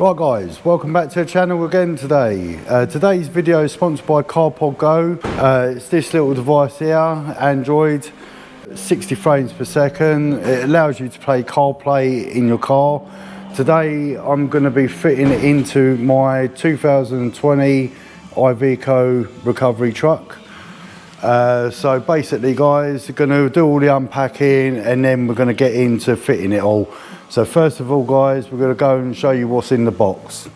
Right guys, welcome back to the channel again today. Today's video is sponsored by Carpodgo. It's this little device here, Android, 60 frames per second. It allows you to play CarPlay in your car. Today I'm going to be fitting it into my 2020 iveco recovery truck. So basically guys, we're going to do all the unpacking and then we're going to get into fitting it all. So first of all guys, we're going to go and show you what's in the box.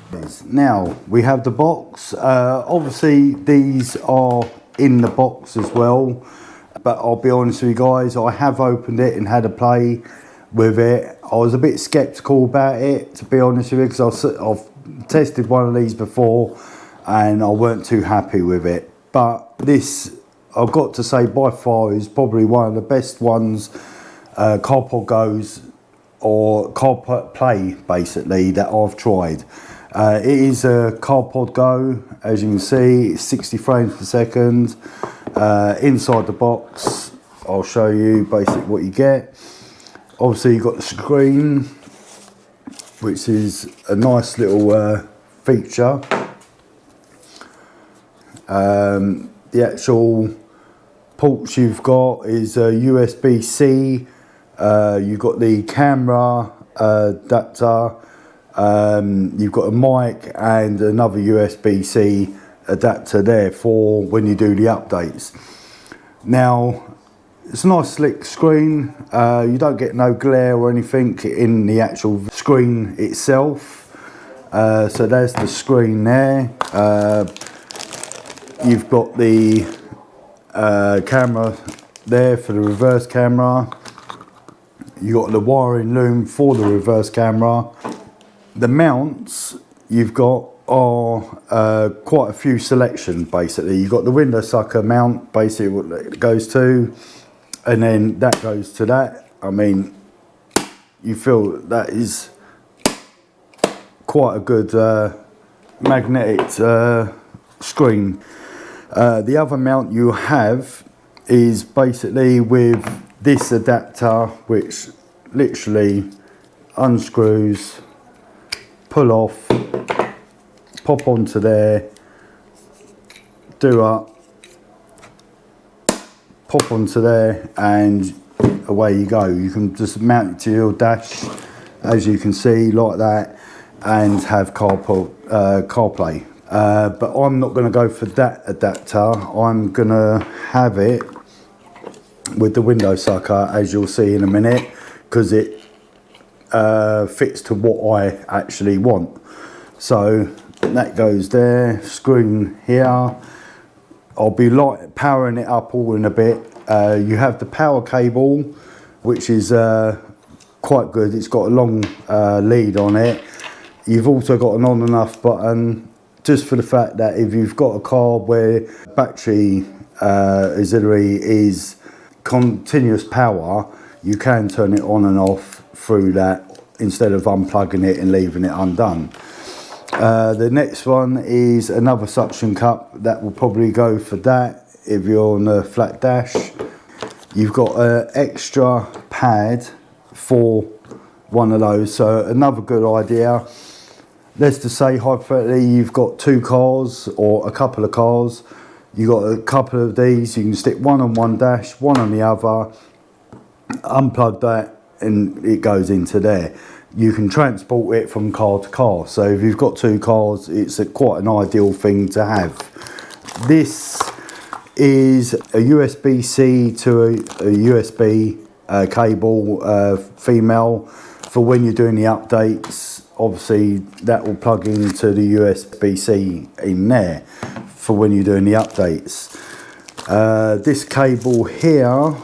Now we have the box. Obviously these are in the box as well, but I'll be honest with you guys, I have opened it and had a play with it. I was a bit skeptical about it, to be honest with you, because I've tested one of these before and I weren't too happy with it. But this, I've got to say, by far is probably one of the best ones, Carpodgo's or CarPlay basically, that I've tried. It is a Carpodgo, as you can see, it's 60 frames per second. Inside the box, I'll show you basically what you get. Obviously you've got the screen, which is a nice little feature. The actual ports you've got is a USB-C. You've got the camera adapter, you've got a mic and another USB-C adapter there for when you do the updates. Now it's a nice slick screen. You don't get no glare or anything in the actual screen itself. So there's the screen there. You've got the camera there for the reverse camera. You got the wiring loom for the reverse camera. The mounts you've got are quite a few selection basically. You've got the window sucker mount, basically what it goes to, and then that goes to that. I mean, you feel that is quite a good magnetic screen. The other mount you have is basically with this adapter, which literally unscrews, pull off, pop onto there, do up, pop onto there, and away you go. You can just mount it to your dash, as you can see, like that, and have CarPlay. But I'm not going to go for that adapter. I'm going to have it with the window sucker, as you'll see in a minute, because it fits to what I actually want. So that goes there, screen here. I'll be powering it up all in a bit. You have the power cable, which is quite good. It's got a long lead on it. You've also got an on and off button, just for the fact that if you've got a car where battery auxiliary is continuous power, you can turn it on and off through that instead of unplugging it and leaving it undone. The next one is another suction cup. That will probably go for that if you're on a flat dash. You've got an extra pad for one of those, so another good idea. Let's just say hypothetically you've got two cars or a couple of cars. You've got a couple of these, you can stick one on one dash, one on the other, unplug that and it goes into there. You can transport it from car to car. So if you've got two cars, it's quite an ideal thing to have. This is a USB-C to a USB cable, female, for when you're doing the updates. Obviously that will plug into the USB-C in there for when you're doing the updates. This cable here,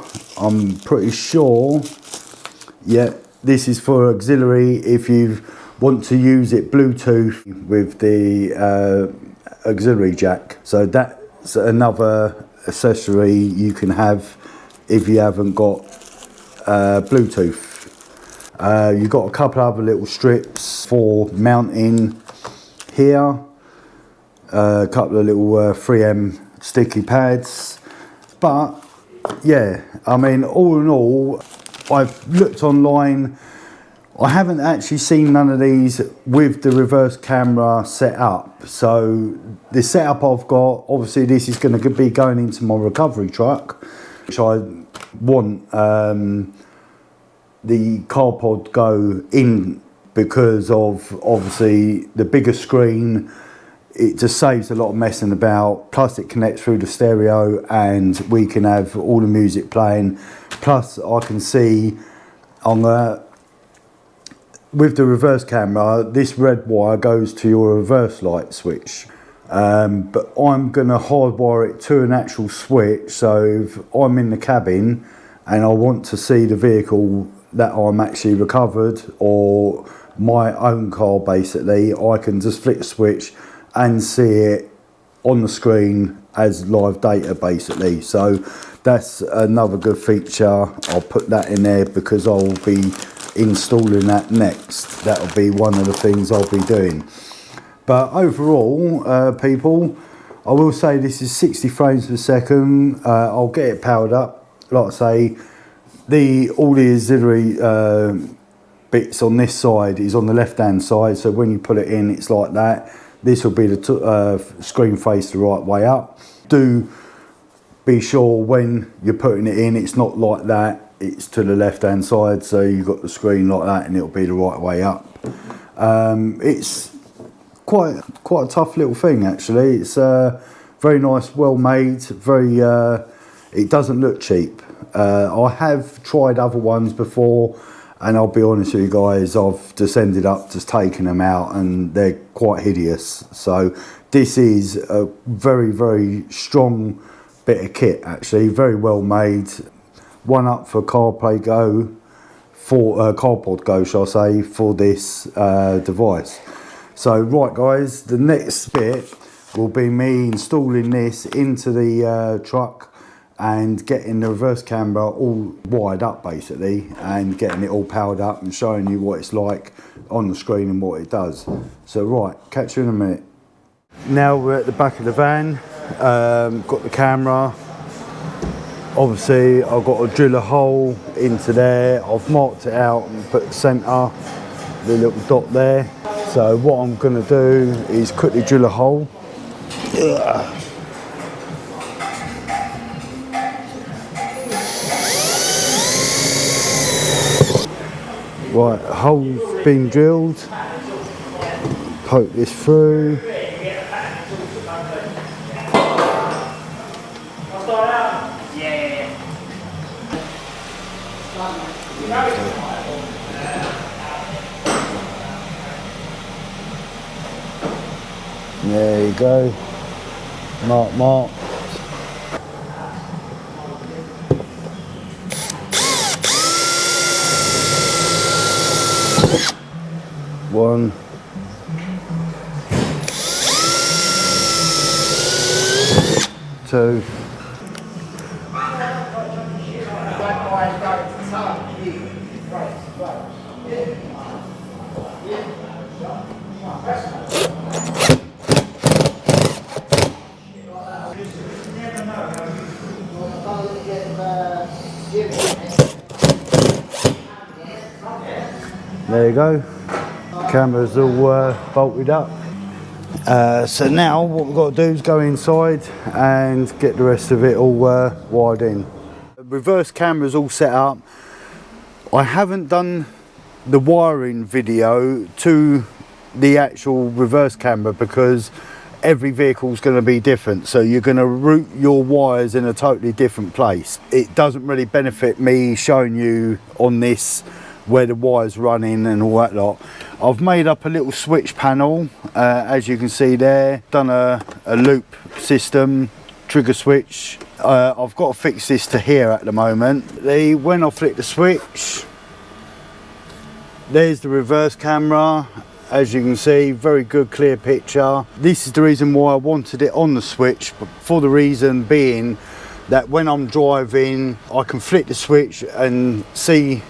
I'm pretty sure, yeah, this is for auxiliary if you want to use it Bluetooth with the auxiliary jack. So that's another accessory you can have if you haven't got Bluetooth. You've got a couple other little strips for mounting here. A couple of little 3M sticky pads. But yeah, I mean, all in all, I've looked online I haven't actually seen none of these with the reverse camera set up. So the setup I've got, obviously this is going to be going into my recovery truck, which I want the Carpodgo in because of obviously the bigger screen. It just saves a lot of messing about, plus it connects through the stereo and we can have all the music playing. Plus I can see on the, with the reverse camera, this red wire goes to your reverse light switch. But I'm going to hardwire it to an actual switch, so if I'm in the cabin and I want to see the vehicle that I'm actually recovered, or my own car basically, I can just flick the switch and see it on the screen as live data basically. So that's another good feature. I'll put that in there because I'll be installing that next. That'll be one of the things I'll be doing. But overall, people, I will say this is 60 frames per second. I'll get it powered up. Like I say, all the auxiliary bits on this side is on the left hand side, so when you put it in it's like that. This will be the screen face the right way up. Do be sure when you're putting it in it's not like that, it's to the left hand side, so you've got the screen like that and it'll be the right way up. It's quite a tough little thing actually. It's very nice, well made, very it doesn't look cheap. I have tried other ones before, and I'll be honest with you guys, I've just ended up just taking them out and they're quite hideous. So this is a very, very strong bit of kit actually, very well made. One up for Carpodgo, shall I say, for this device. So right guys, the next bit will be me installing this into the truck and getting the reverse camera all wired up basically, and getting it all powered up and showing you what it's like on the screen and what it does. So right, catch you in a minute. Now we're at the back of the van, got the camera. Obviously I've got to drill a hole into there. I've marked it out and put the centre, the little dot there. So what I'm going to do is quickly drill a hole. Right, hole's been drilled. Poke this through. There you go. Mark. One. Two. There you go. Camera's all bolted up. So now what we've got to do is go inside and get the rest of it all wired in. The reverse camera's all set up. I haven't done the wiring video to the actual reverse camera because every vehicle is going to be different, so you're going to route your wires in a totally different place. It doesn't really benefit me showing you on this where the wires run in and all that lot. I've made up a little switch panel, as you can see there. Done a loop system, trigger switch. I've got to fix this to here at the moment. When I flick the switch, there's the reverse camera. As you can see, very good clear picture. This is the reason why I wanted it on the switch, for the reason being that when I'm driving I can flick the switch and see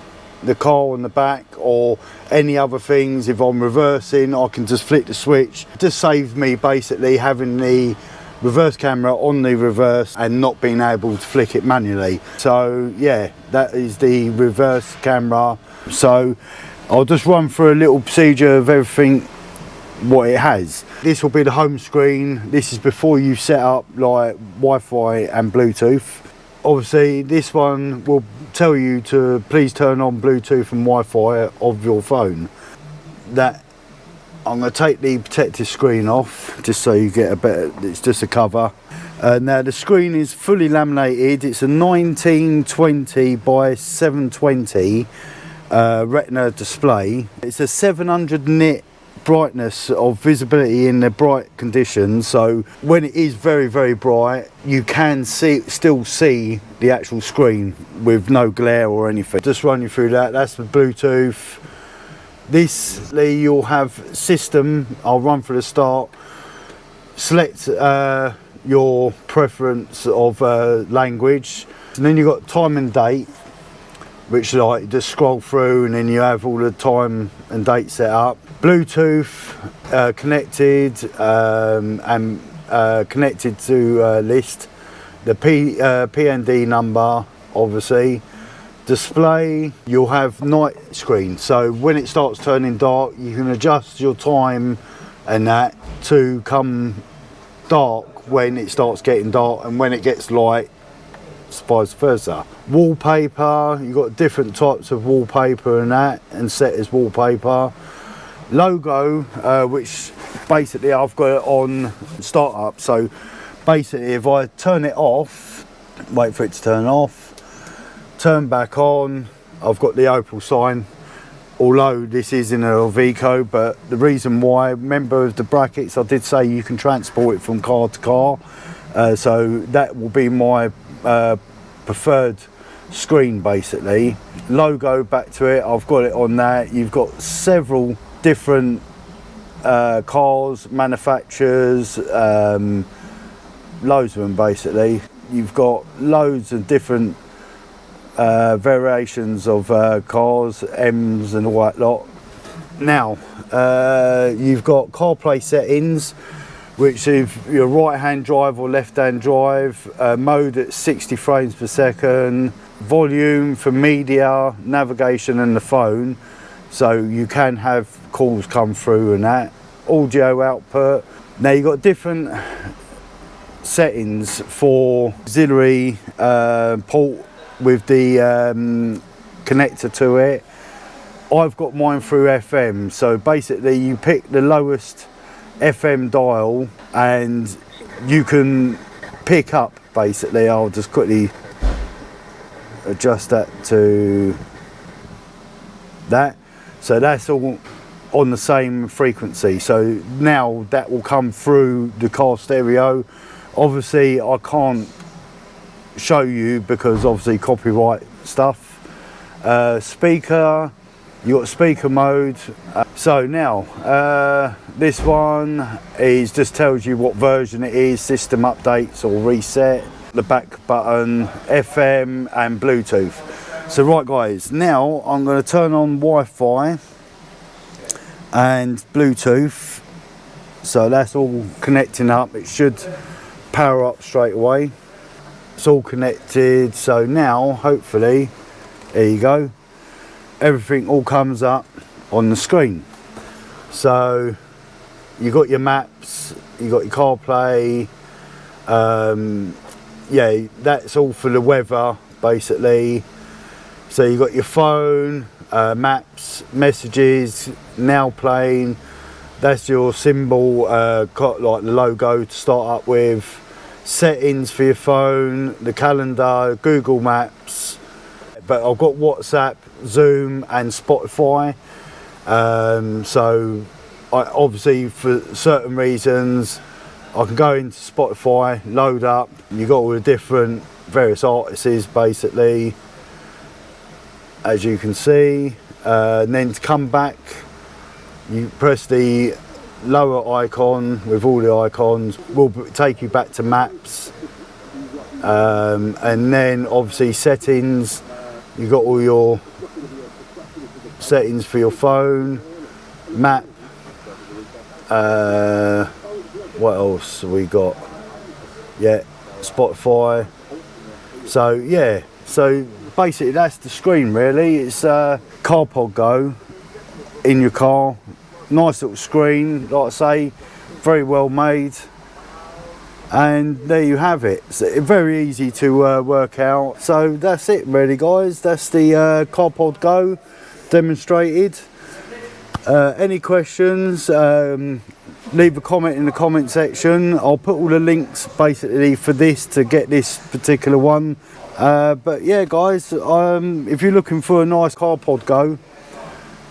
the car on the back or any other things. If I'm reversing I can just flick the switch. It just saves me basically having the reverse camera on the reverse and not being able to flick it manually. So yeah, that is the reverse camera. So I'll just run through a little procedure of everything what it has. This will be the home screen. This is before you set up like Wi-Fi and Bluetooth. Obviously this one will tell you to please turn on Bluetooth and Wi-Fi of your phone. That I'm going to take the protective screen off just so you get a better, it's just a cover. Now the screen is fully laminated. It's a 1920 by 720 retina display. It's a 700 nit brightness of visibility in the bright conditions, so when it is very, very bright you can still see the actual screen with no glare or anything. Just run you through that. That's the Bluetooth. This you'll have system. I'll run through the start. Select your preference of language, and then you've got time and date, which like just scroll through and then you have all the time and date set up. Bluetooth connected and connected to list. The PND number, obviously. Display, you'll have night screen, so when it starts turning dark you can adjust your time and that to come dark when it starts getting dark, and when it gets light vice versa. Wallpaper, you've got different types of wallpaper and that, and set as wallpaper. Logo, which basically I've got it on startup, so basically if I turn it off, wait for it to turn off, turn back on, I've got the Opel sign, although this is in an iveco, but the reason why, remember with the brackets I did say you can transport it from car to car, so that will be my preferred screen basically. Logo, back to it, I've got it on that. You've got several different cars, manufacturers, loads of them basically. You've got loads of different variations of cars, M's and all that lot. Now you've got CarPlay settings, which if you're right hand drive or left hand drive, mode at 60 frames per second, volume for media, navigation and the phone, so you can have calls come through and that. Audio output. Now you've got different settings for auxiliary port with the connector to it. I've got mine through FM, so basically you pick the lowest FM dial and you can pick up basically. I'll just quickly adjust that to that, so that's all on the same frequency, so now that will come through the car stereo. Obviously I can't show you because obviously copyright stuff. Speaker, you got speaker mode. So now this one is just tells you what version it is, system updates or reset, the back button, FM and Bluetooth. So right guys, now I'm going to turn on Wi-Fi and Bluetooth, so that's all connecting up. It should power up straight away. It's all connected, so now hopefully, there you go, everything all comes up on the screen. So you got your maps, you got your CarPlay, yeah, that's all for the weather basically. So you got your phone, maps, messages, now playing, that's your symbol, got like the logo to start up with. Settings for your phone, the calendar, Google Maps, but I've got WhatsApp, Zoom and Spotify, so obviously for certain reasons I can go into Spotify, load up, you got all the different various artists basically, as you can see, and then to come back you press the lower icon with all the icons, will take you back to maps, and then obviously settings, you got all your settings for your phone, map, what else we got, yeah, Spotify. So yeah, so basically that's the screen really. It's Carpodgo in your car. Nice little screen, like I say, very well made. And there you have it. It's very easy to work out. So that's it really, guys. That's the Carpodgo demonstrated. Any questions, leave a comment in the comment section. I'll put all the links basically for this to get this particular one. But yeah guys, if you're looking for a nice Carpodgo,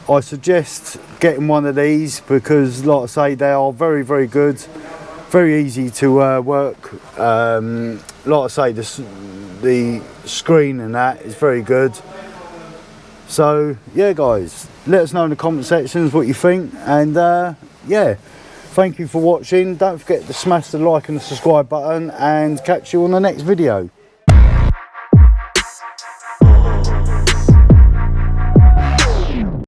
I suggest getting one of these, because like I say, they are very, very good. Very easy to work. Like I say, the screen and that is very good. So yeah guys, let us know in the comment sections what you think, and yeah, thank you for watching. Don't forget to smash the like and the subscribe button, and catch you on the next video.